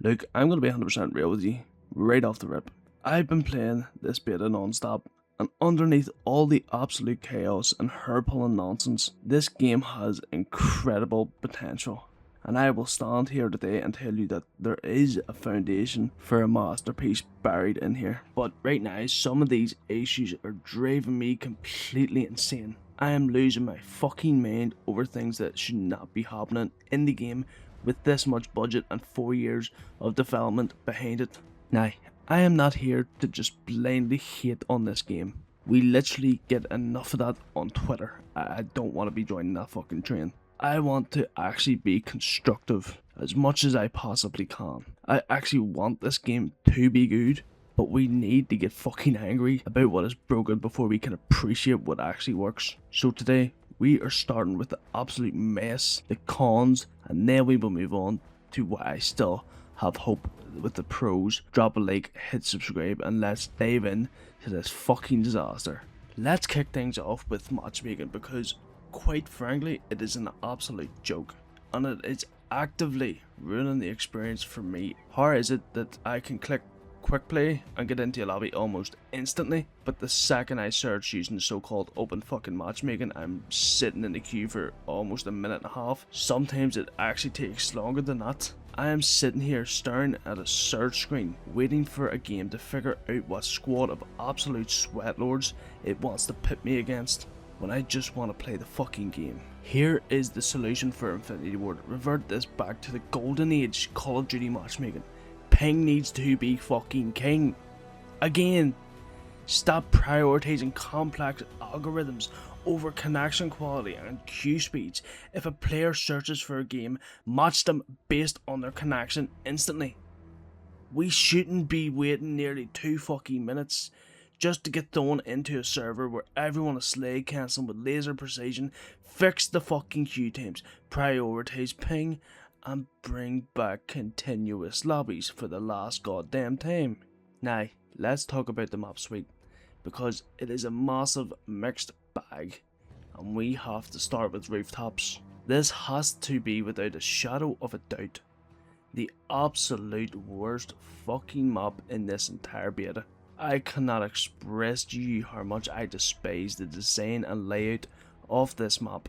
Look, I'm going to be 100% real with you, right off the rip. I've been playing this beta non-stop, and underneath all the absolute chaos and hair-pulling nonsense, this game has incredible potential. And I will stand here today and tell you that there is a foundation for a masterpiece buried in here. But right now, some of these issues are driving me completely insane. I am losing my fucking mind over things that should not be happening in the game with this much budget and 4 years of development behind it. Now, I am not here to just blindly hate on this game. We literally get enough of that on Twitter. I don't want to be joining that fucking train. I want to actually be constructive as much as I possibly can. I actually want this game to be good, but we need to get fucking angry about what is broken before we can appreciate what actually works. So today, we are starting with the absolute mess, the cons, and then we will move on to why I still have hope with the pros. Drop a like, hit subscribe, and let's dive in to this fucking disaster. Let's kick things off with matchmaking because, quite frankly, it is an absolute joke, and it is actively ruining the experience for me. How is it that I can click quick play and get into a lobby almost instantly, but the second I search using so-called open fucking matchmaking, I'm sitting in the queue for almost a minute and a half. Sometimes it actually takes longer than that. I am sitting here staring at a search screen, waiting for a game to figure out what squad of absolute sweatlords it wants to pit me against, when I just want to play the fucking game. Here is the solution for Infinity Ward. Revert this back to the golden age Call of Duty matchmaking. Ping needs to be fucking king. Again, stop prioritizing complex algorithms over connection quality and queue speeds. If a player searches for a game, match them based on their connection instantly. We shouldn't be waiting nearly 2 fucking minutes just to get thrown into a server where everyone is slay cancelling with laser precision. Fix the fucking queue times, prioritize ping, and bring back continuous lobbies for the last goddamn time. Now, let's talk about the map suite, because it is a massive mixed bag, and we have to start with rooftops. This has to be, without a shadow of a doubt, the absolute worst fucking map in this entire beta. I cannot express to you how much I despise the design and layout of this map.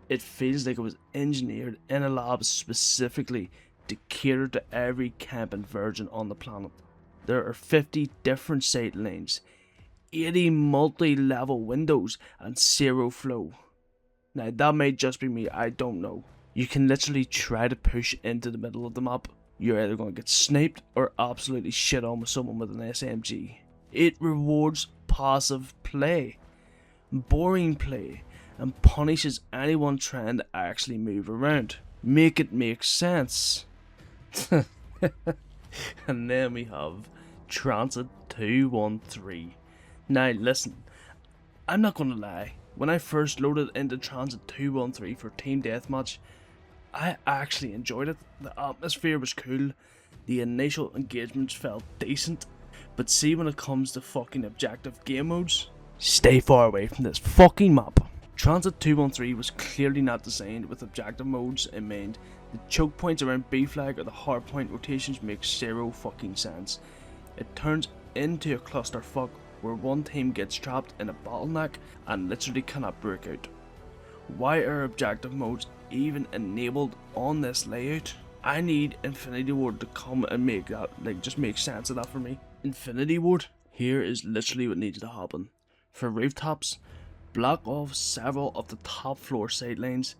It feels like it was engineered in a lab specifically to cater to every camping virgin on the planet. There are 50 different sight lines, 80 multi-level windows, and 0 flow. Now that may just be me, I don't know. You can literally try to push into the middle of the map. You're either going to get sniped or absolutely shit on with someone with an SMG. It rewards passive play, boring play, and punishes anyone trying to actually move around. Make it make sense. And then we have Transit 213. Now listen, I'm not gonna lie, when I first loaded into Transit 213 for Team Deathmatch, I actually enjoyed it. The atmosphere was cool, the initial engagements felt decent, but see, when it comes to fucking objective game modes, stay far away from this fucking map. Transit 213 was clearly not designed with objective modes in mind. The choke points around B flag or the hard point rotations make 0 fucking sense. It turns into a clusterfuck where one team gets trapped in a bottleneck and literally cannot break out. Why are objective modes even enabled on this layout? I need Infinity Ward to come and make that, just make sense of that for me. Infinity Ward, here is literally what needs to happen. For rooftops, block off several of the top floor sidelines,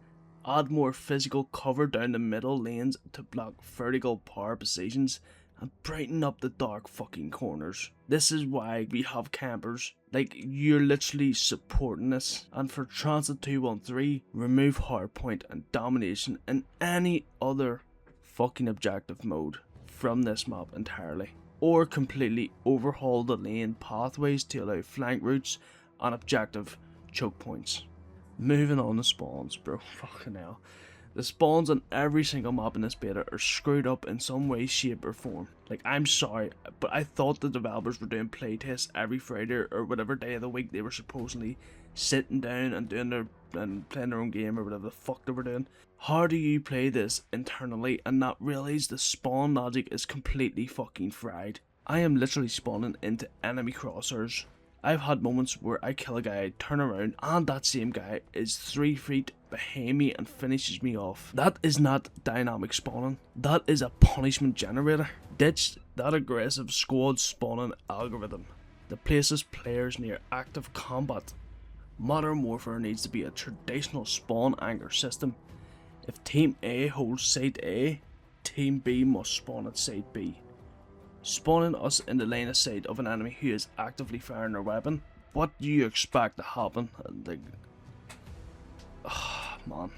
add more physical cover down the middle lanes to block vertical power positions, and brighten up the dark fucking corners. This is why we have campers. You're literally supporting this. And for Transit 213, remove hardpoint and domination and any other fucking objective mode from this map entirely. Or completely overhaul the lane pathways to allow flank routes and objective choke points. Moving on to spawns, bro. Fucking hell. The spawns on every single map in this beta are screwed up in some way, shape or form. Like, I'm sorry, but I thought the developers were doing playtests every Friday or whatever day of the week they were supposedly sitting down and playing their own game or whatever the fuck they were doing. How do you play this internally and not realize the spawn logic is completely fucking fried? I am literally spawning into enemy crosshairs. I've had moments where I kill a guy, turn around, and that same guy is 3 feet behind me and finishes me off. That is not dynamic spawning. That is a punishment generator. Ditch that aggressive squad spawning algorithm that places players near active combat. Modern Warfare needs to be a traditional spawn anchor system. If Team A holds Site A, Team B must spawn at Site B. Spawning us in the line of sight of an enemy who is actively firing their weapon. What do you expect to happen? Like, man.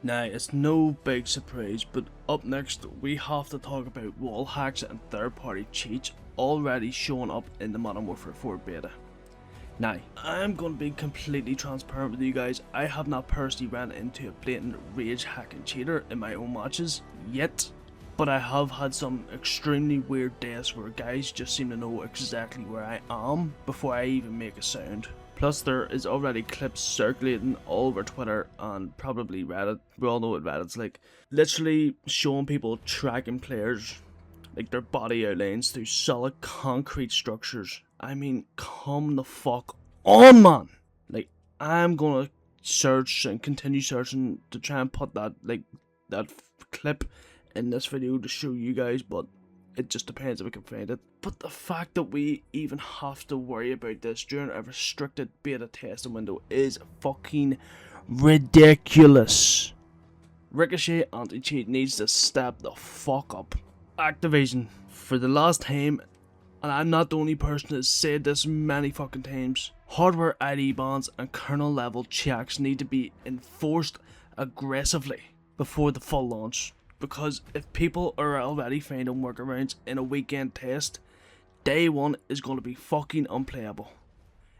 Now, it's no big surprise, but up next we have to talk about wall hacks and third party cheats already showing up in the Modern Warfare 4 beta. Now, I'm going to be completely transparent with you guys. I have not personally ran into a blatant rage hacking cheater in my own matches yet. But I have had some extremely weird days where guys just seem to know exactly where I am before I even make a sound. Plus there is already clips circulating all over Twitter and probably Reddit. We all know what Reddit's like. Literally showing people tracking players, like their body outlines through solid concrete structures. I mean, come the fuck on, man! Like, I'm gonna search and continue searching to try and put that clip in this video to show you guys, but it just depends if we can find it. But the fact that we even have to worry about this during a restricted beta testing window is fucking ridiculous. Ricochet anti-cheat needs to step the fuck up. Activision, for the last time, and I'm not the only person that's said this many fucking times, hardware ID bans and kernel level checks need to be enforced aggressively before the full launch. Because if people are already finding workarounds in a weekend test, day one is going to be fucking unplayable.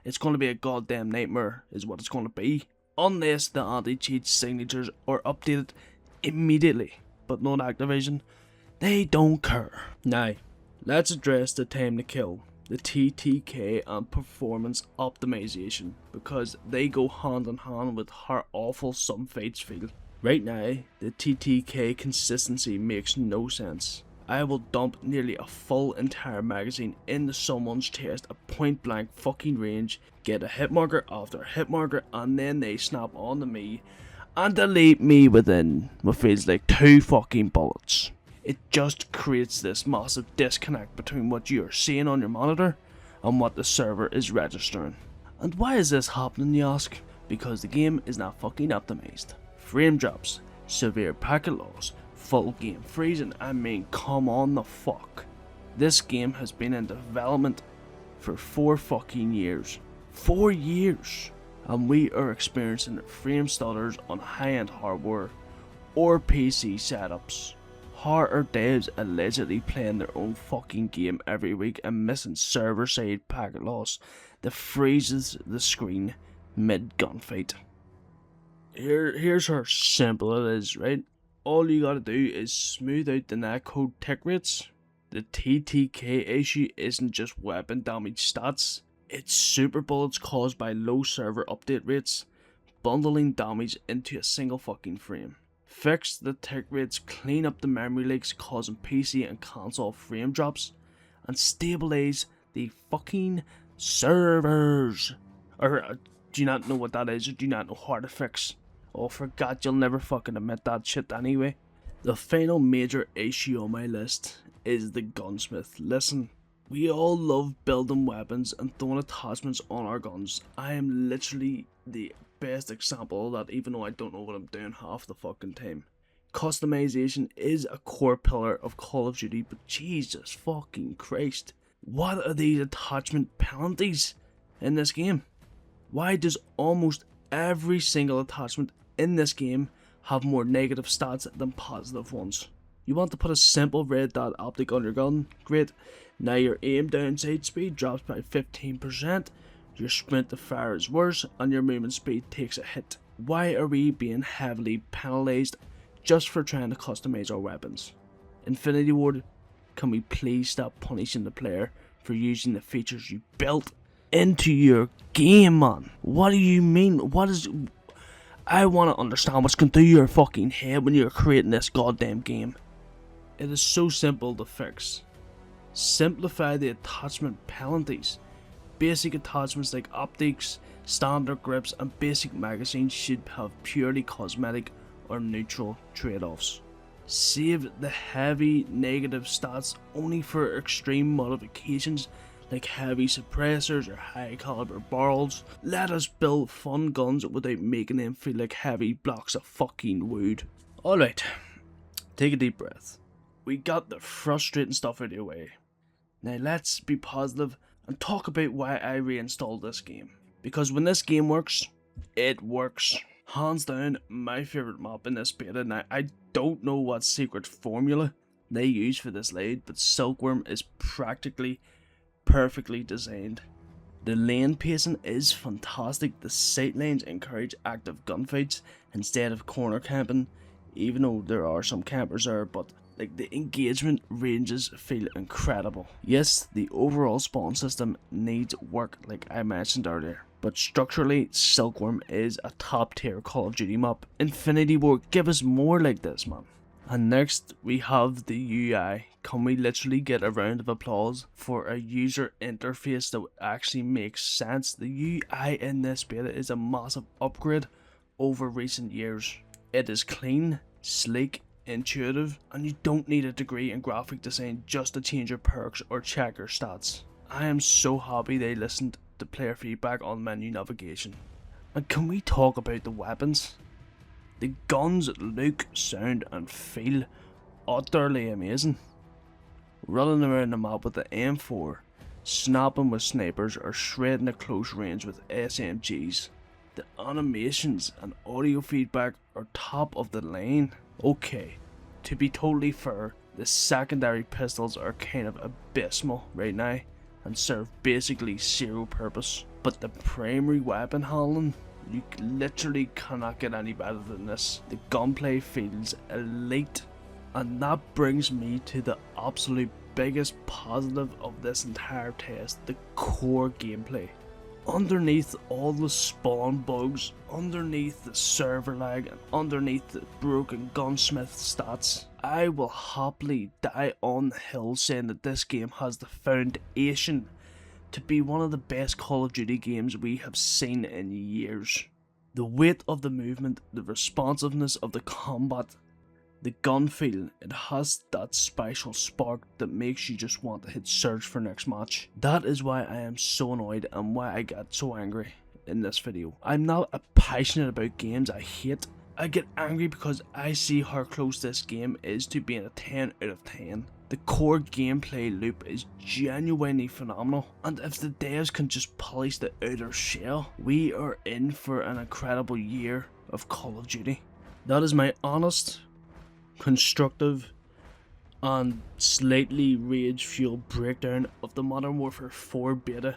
It's going to be a goddamn nightmare is what it's going to be. Unless the anti-cheat signatures are updated immediately. But not Activision, they don't care. Now, let's address the time to kill, the TTK and performance optimization. Because they go hand in hand with how awful some fights feel. Right now, the TTK consistency makes no sense. I will dump nearly a full entire magazine into someone's chest at point blank fucking range, get a hit marker after a hit marker, and then they snap onto me and delete me within what feels like 2 fucking bullets. It just creates this massive disconnect between what you are seeing on your monitor and what the server is registering. And why is this happening, you ask? Because the game is not fucking optimized. Frame drops, severe packet loss, full game freezing. I mean, come on the fuck. This game has been in development for 4 fucking years. 4 years! And we are experiencing frame stutters on high-end hardware or PC setups. How are devs allegedly playing their own fucking game every week and missing server-side packet loss that freezes the screen mid-gunfight? Here's how simple it is, right? All you gotta do is smooth out the netcode tick rates. The TTK issue isn't just weapon damage stats, it's super bullets caused by low server update rates, bundling damage into a single fucking frame. Fix the tick rates, clean up the memory leaks causing PC and console frame drops, and stabilize the fucking servers. Or do you not know what that is, or do you not know how to fix? Oh, forgot, you'll never fucking admit that shit anyway. The final major issue on my list is the gunsmith. Listen, we all love building weapons and throwing attachments on our guns. I am literally the best example of that, even though I don't know what I'm doing half the fucking time. Customization is a core pillar of Call of Duty, but Jesus fucking Christ, what are these attachment penalties in this game? Why does almost every single attachment in this game have more negative stats than positive ones? You want to put a simple red dot optic on your gun? Great. Now your aim down sight speed drops by 15%, your sprint to fire is worse, and your movement speed takes a hit. Why are we being heavily penalised just for trying to customize our weapons. Infinity Ward, can we please stop punishing the player for using the features you built into your game, man? What do you mean? I want to understand what's going through your fucking head when you're creating this goddamn game. It is so simple to fix. Simplify the attachment penalties. Basic attachments like optics, standard grips and basic magazines should have purely cosmetic or neutral trade-offs. Save the heavy negative stats only for extreme modifications like heavy suppressors or high caliber barrels. Let us build fun guns without making them feel like heavy blocks of fucking wood. Alright, take a deep breath. We got the frustrating stuff out of the way. Now let's be positive and talk about why I reinstalled this game. Because when this game works, it works. Hands down, my favourite map in this beta. Now, I don't know what secret formula they use for this laid, but Silkworm is practically perfectly designed. The lane pacing is fantastic. The sight lines encourage active gunfights instead of corner camping, even though there are some campers there, but like the engagement ranges feel incredible. Yes, the overall spawn system needs work like I mentioned earlier, but structurally Silkworm is a top tier Call of Duty map. Infinity Ward, give us more like this, man. And next we have the UI. Can we literally get a round of applause for a user interface that actually makes sense? The UI in this beta is a massive upgrade over recent years. It is clean, sleek, intuitive, and you don't need a degree in graphic design just to change your perks or check your stats. I am so happy they listened to player feedback on menu navigation. And can we talk about the weapons? The guns look, sound and feel utterly amazing. Running around the map with the M4, snapping with snipers or shredding at close range with SMGs. The animations and audio feedback are top of the line. Okay, to be totally fair, the secondary pistols are kind of abysmal right now and serve basically zero purpose. But the primary weapon handling, you literally cannot get any better than this. The gunplay feels elite, and that brings me to the absolute biggest positive of this entire test, the core gameplay. Underneath all the spawn bugs, underneath the server lag, and underneath the broken gunsmith stats, I will happily die on the hill saying that this game has the foundation to be one of the best Call of Duty games we have seen in years. The weight of the movement, the responsiveness of the combat, the gun feel, it has that special spark that makes you just want to hit search for next match. That is why I am so annoyed and why I got so angry in this video. I'm not passionate about games I hate. I get angry because I see how close this game is to being a 10 out of 10. The core gameplay loop is genuinely phenomenal, and if the devs can just polish the outer shell, we are in for an incredible year of Call of Duty. That is my honest, constructive and slightly rage-fueled breakdown of the Modern Warfare 4 beta.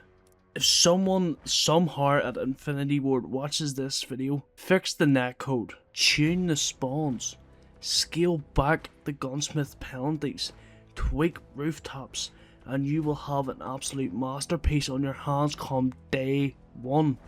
If someone somehow at Infinity Ward watches this video, fix the netcode, tune the spawns, scale back the gunsmith penalties, tweak rooftops, and you will have an absolute masterpiece on your hands come day one.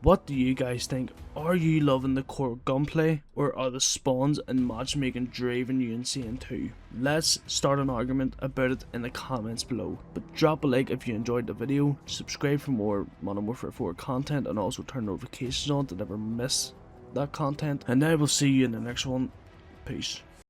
What do you guys think? Are you loving the core gunplay, or are the spawns and matchmaking driving you insane too? Let's start an argument about it in the comments below. But drop a like if you enjoyed the video, subscribe for more Modern Warfare 4 content, and also turn notifications on to never miss that content. And I will see you in the next one. Peace.